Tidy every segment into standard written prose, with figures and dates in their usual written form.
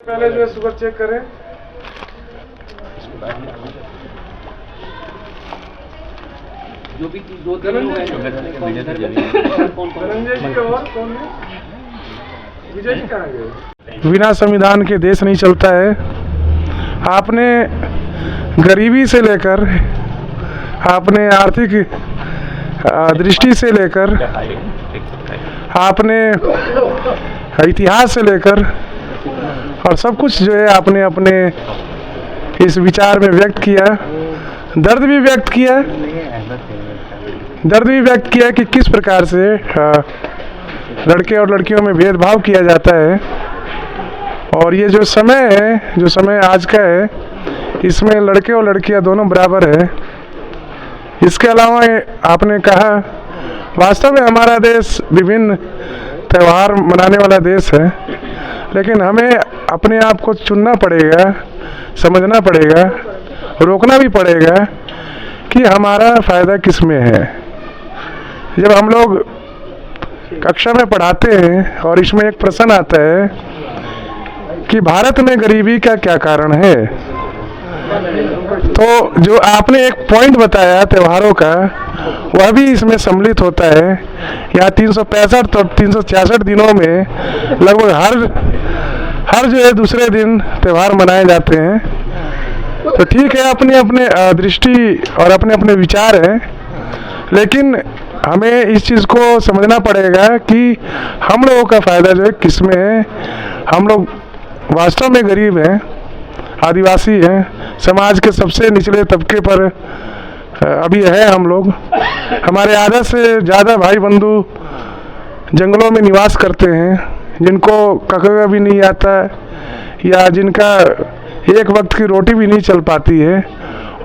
पहले जो है शुगर चेक करें। जो भी दो धनंजय जी और कौन है? विजय जी कहाँ गए? बिना संविधान के देश नहीं चलता है। आपने गरीबी से लेकर, आपने आर्थिक दृष्टि से लेकर, आपने इतिहास से लेकर और सब कुछ जो है आपने अपने इस विचार में व्यक्त किया। दर्द भी व्यक्त किया कि किस प्रकार से लड़के और लड़कियों में भेदभाव किया जाता है। और ये जो समय है, जो समय आज का है, इसमें लड़के और लड़कियां दोनों बराबर है। इसके अलावा आपने कहा वास्तव में हमारा देश विभिन्न त्यौहार मनाने वाला देश है, लेकिन हमें अपने आप को चुनना पड़ेगा, समझना पड़ेगा, रोकना भी पड़ेगा कि हमारा फ़ायदा किस में है। जब हम लोग कक्षा में पढ़ाते हैं और इसमें एक प्रश्न आता है कि भारत में गरीबी का क्या कारण है, तो जो आपने एक पॉइंट बताया त्योहारों का, वह भी इसमें सम्मिलित होता है। यहाँ 365 और 366 दिनों में लगभग हर जो है दूसरे दिन त्यौहार मनाए जाते हैं। तो ठीक है, अपने अपने दृष्टि और अपने अपने विचार हैं, लेकिन हमें इस चीज़ को समझना पड़ेगा कि हम लोगों का फ़ायदा जो है किस में है। हम लोग वास्तव में गरीब हैं, आदिवासी हैं, समाज के सबसे निचले तबके पर अभी है हम लोग। हमारे आधा से ज़्यादा भाई बंधु जंगलों में निवास करते हैं, जिनको कखा भी नहीं आता या जिनका एक वक्त की रोटी भी नहीं चल पाती है।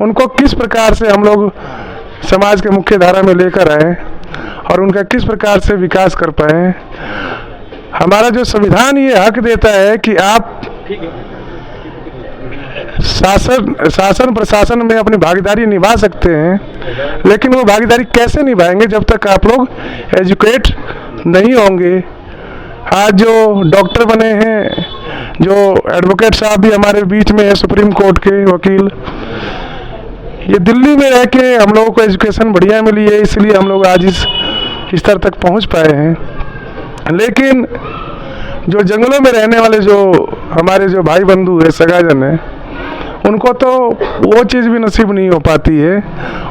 उनको किस प्रकार से हम लोग समाज के मुख्य धारा में लेकर आए और उनका किस प्रकार से विकास कर पाए। हमारा जो संविधान ये हक देता है कि आप शासन प्रशासन में अपनी भागीदारी निभा सकते हैं, लेकिन वो भागीदारी कैसे निभाएंगे जब तक आप लोग एजुकेट नहीं होंगे। आज जो डॉक्टर बने हैं, जो एडवोकेट साहब भी हमारे बीच में है, सुप्रीम कोर्ट के वकील, ये दिल्ली में रह के हम लोगों को एजुकेशन बढ़िया मिली है, इसलिए हम लोग आज इस स्तर तक पहुंच पाए हैं। लेकिन जो जंगलों में रहने वाले जो हमारे जो भाई बंधु है, सगाजन है, उनको तो वो चीज़ भी नसीब नहीं हो पाती है।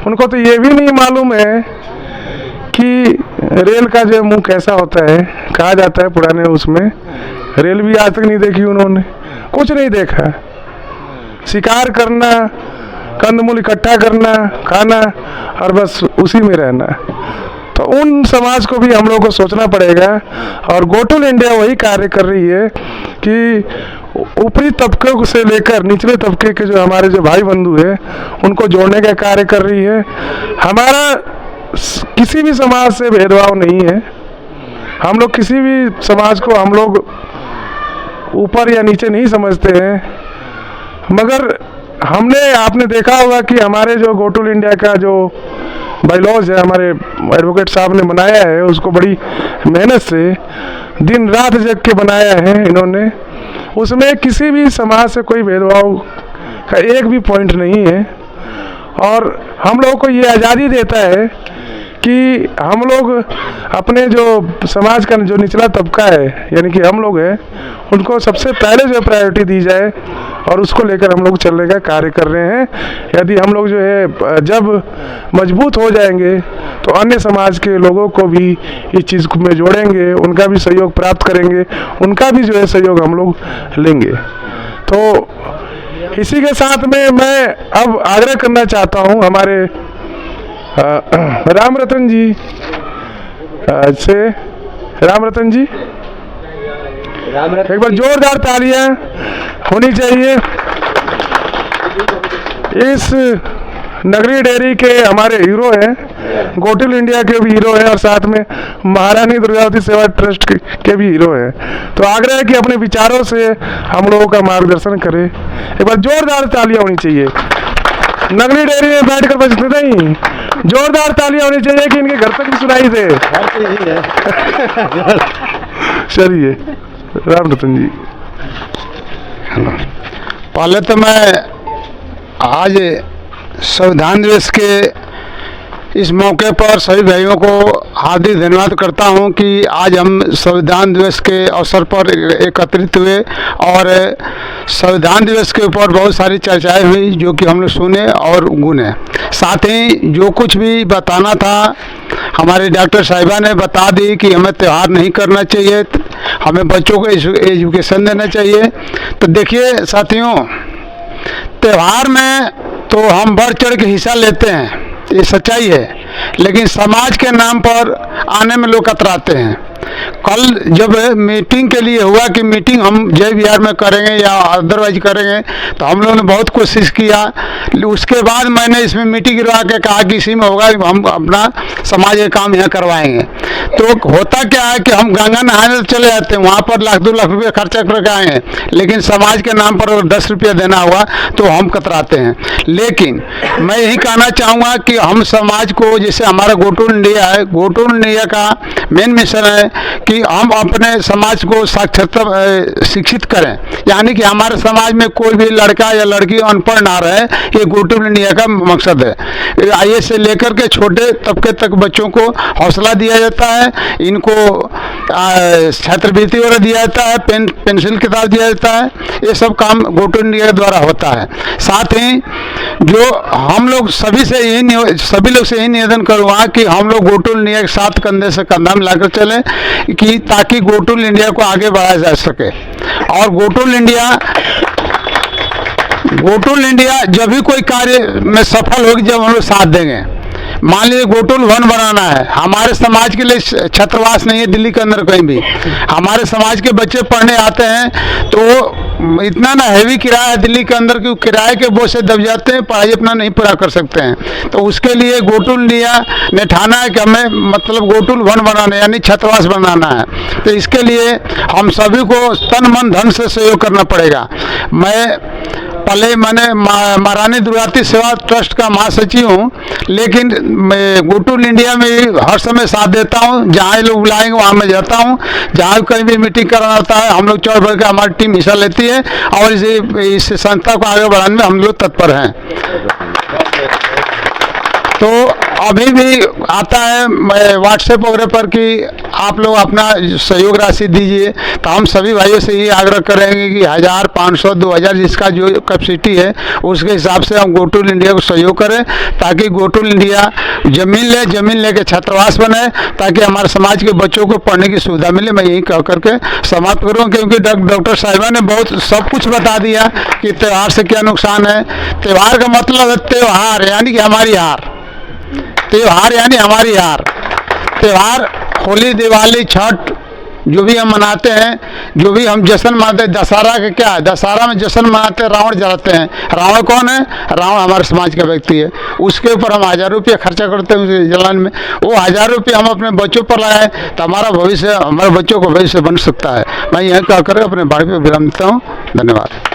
उनको तो ये भी नहीं मालूम है कि रेल का जो मुंह कैसा होता है। कहा जाता है पुराने उसमें, रेल भी आज तक नहीं देखी उन्होंने, कुछ नहीं देखा। शिकार करना, कंदमूल इकट्ठा करना, खाना और बस उसी में रहना। तो उन समाज को भी हम लोगों को सोचना पड़ेगा। और गो टू इंडिया वही कार्य कर रही है कि ऊपरी तबके से लेकर निचले तबके के जो हमारे जो भाई बंधु हैं, उनको जोड़ने का कार्य कर रही है। हमारा किसी भी समाज से भेदभाव नहीं है। हम लोग किसी भी समाज को हम लोग ऊपर या नीचे नहीं समझते हैं, मगर आपने देखा होगा कि हमारे जो गो टू इंडिया का जो बायलॉज है, हमारे एडवोकेट साहब ने बनाया है, उसको बड़ी मेहनत से दिन रात जग के बनाया है इन्होंने। उसमें किसी भी समाज से कोई भेदभाव का एक भी पॉइंट नहीं है। और हम लोगों को ये आज़ादी देता है कि हम लोग अपने जो समाज का जो निचला तबका है, यानी कि हम लोग हैं, उनको सबसे पहले जो प्रायोरिटी दी जाए और उसको लेकर हम लोग चलने का कार्य कर रहे हैं। यदि हम लोग जो है जब मजबूत हो जाएंगे तो अन्य समाज के लोगों को भी इस चीज़ में जोड़ेंगे, उनका भी सहयोग प्राप्त करेंगे, उनका भी जो है सहयोग हम लोग लेंगे। तो इसी के साथ में मैं अब आग्रह करना चाहता हूँ हमारे राम रतन जी से। राम रतन जी, एक बार जोरदार तालियां होनी चाहिए। इस नगरी डेयरी के हमारे हीरो हैं, गो टू इंडिया के भी हीरो हैं और साथ में महारानी दुर्गावती सेवा ट्रस्ट के भी हीरो हैं। तो आग्रह है कि अपने विचारों से हम लोगों का मार्गदर्शन करें। एक बार जोरदार तालियां होनी चाहिए। नगरी डेयरी में बैठकर बस नहीं, जोरदार तालियां होनी चाहिए कि इनके घर तक भी सुनाई दे। चलिए, राम रतन जी। पहले तो मैं आज संविधान दिवस के इस मौके पर सभी भाइयों को हार्दिक धन्यवाद करता हूं कि आज हम संविधान दिवस के अवसर पर एकत्रित हुए और संविधान दिवस के ऊपर बहुत सारी चर्चाएं हुई जो कि हम लोग सुने और गुने। साथ ही जो कुछ भी बताना था हमारे डॉक्टर साहिबा ने बता दी कि हमें त्यौहार नहीं करना चाहिए, हमें बच्चों को एजुकेशन देना चाहिए। तो देखिए साथियों, त्यौहार में तो हम बढ़ चढ़ के हिस्सा लेते हैं, ये सच्चाई है, लेकिन समाज के नाम पर आने में लोग कतराते हैं। कल जब मीटिंग के लिए हुआ कि मीटिंग हम जय विहार में करेंगे या अदरवाइज करेंगे, तो हम लोगों ने बहुत कोशिश किया। उसके बाद मैंने इसमें मीटिंग गिरवा के कहा कि इसी में होगा, हम अपना समाज के काम यहाँ करवाएंगे। तो होता क्या है कि हम गंगा नहाने तो चले जाते हैं, वहाँ पर लाख 2 लाख रुपये खर्चा करके आए हैं, लेकिन समाज के नाम पर अगर 10 रुपये देना हुआ तो हम कतराते हैं। लेकिन मैं यही कहना चाहूँगा कि हम समाज को, जैसे हमारा गो टू इंडिया है, गो टू इंडिया का मेन मिशन है कि हम अपने समाज को साक्षरता शिक्षित करें, यानी कि हमारे समाज में कोई भी लड़का या लड़की अनपढ़ ना रहे, ये गो टू इंडिया का मकसद है। आईए से लेकर के छोटे तबके तक बच्चों को हौसला दिया जाता है, इनको छात्रवृत्ति वगैरह दिया जाता है, पेंसिल किताब दिया जाता है, ये सब काम गो टू इंडिया के द्वारा होता है। साथ ही जो हम लोग सभी लोग से यही निवेदन करूँगा कि हम लोग गो टू इंडिया के साथ कंधे से कंधा मिलाकर चलें कि ताकि गो टू इंडिया को आगे बढ़ाया जा सके। और गो टू इंडिया जब भी कोई कार्य में सफल होगी जब हम लोग साथ देंगे। मान लीजिए गोटुल वन बनाना है, हमारे समाज के लिए छात्रावास नहीं है दिल्ली के अंदर कहीं भी, हमारे समाज के बच्चे पढ़ने आते हैं तो इतना ना हैवी किराया है दिल्ली के अंदर कि किराए के बोझ से दब जाते हैं, पढ़ाई अपना नहीं पूरा कर सकते हैं। तो उसके लिए गोटुल इंडिया ने ठाना है कि हमें मतलब गोटुल वन बनाना यानी छात्रावास बनाना है। तो इसके लिए हम सभी को तन मन धन से सहयोग करना पड़ेगा। मैंने महारानी दुर्गावती सेवा ट्रस्ट का महासचिव हूँ, लेकिन मैं गोटुल इंडिया में हर समय साथ देता हूँ। जहाँ लोग बुलाएंगे वहाँ मैं जाता हूँ, जहाँ कहीं भी मीटिंग कराना होता है हम लोग चौड़ भर के हमारी टीम हिस्सा लेती है और इस संस्था को आगे बढ़ाने में हम लोग तत्पर हैं। तो अभी भी आता है व्हाट्सएप वगैरह पर कि आप लोग अपना सहयोग राशि दीजिए, तो हम सभी भाइयों से ये आग्रह करेंगे कि 1000, 500, 2000 जिसका जो कैपेसिटी है उसके हिसाब से हम गोटुल इंडिया को सहयोग करें, ताकि गोटुल इंडिया जमीन लेके छात्रावास बने, ताकि हमारे समाज के बच्चों को पढ़ने की सुविधा मिले। मैं यही कह करके समाप्त करूँ, क्योंकि डॉक्टर साहिबा ने बहुत सब कुछ बता दिया कि त्यौहार से क्या नुकसान है। त्यौहार का मतलब है त्यौहार यानी कि हमारी हार, त्यौहार यानी हमारी हार। त्यौहार होली, दिवाली, छठ जो भी हम मनाते हैं, जो भी हम जश्न मनाते हैं, दशहरा का क्या है, दशहरा में जश्न मनाते हैं, रावण जलाते हैं। रावण कौन है? रावण हमारे समाज का व्यक्ति है। उसके ऊपर हम 1000 रुपये खर्चा करते हैं उसे जलाने में। वो 1000 रुपये हम अपने बच्चों पर लगाएं तो हमारा भविष्य, हमारे बच्चों का भविष्य बन सकता है। मैं यह कहकर अपने बाड़ी पर विराम देता हूँ। धन्यवाद।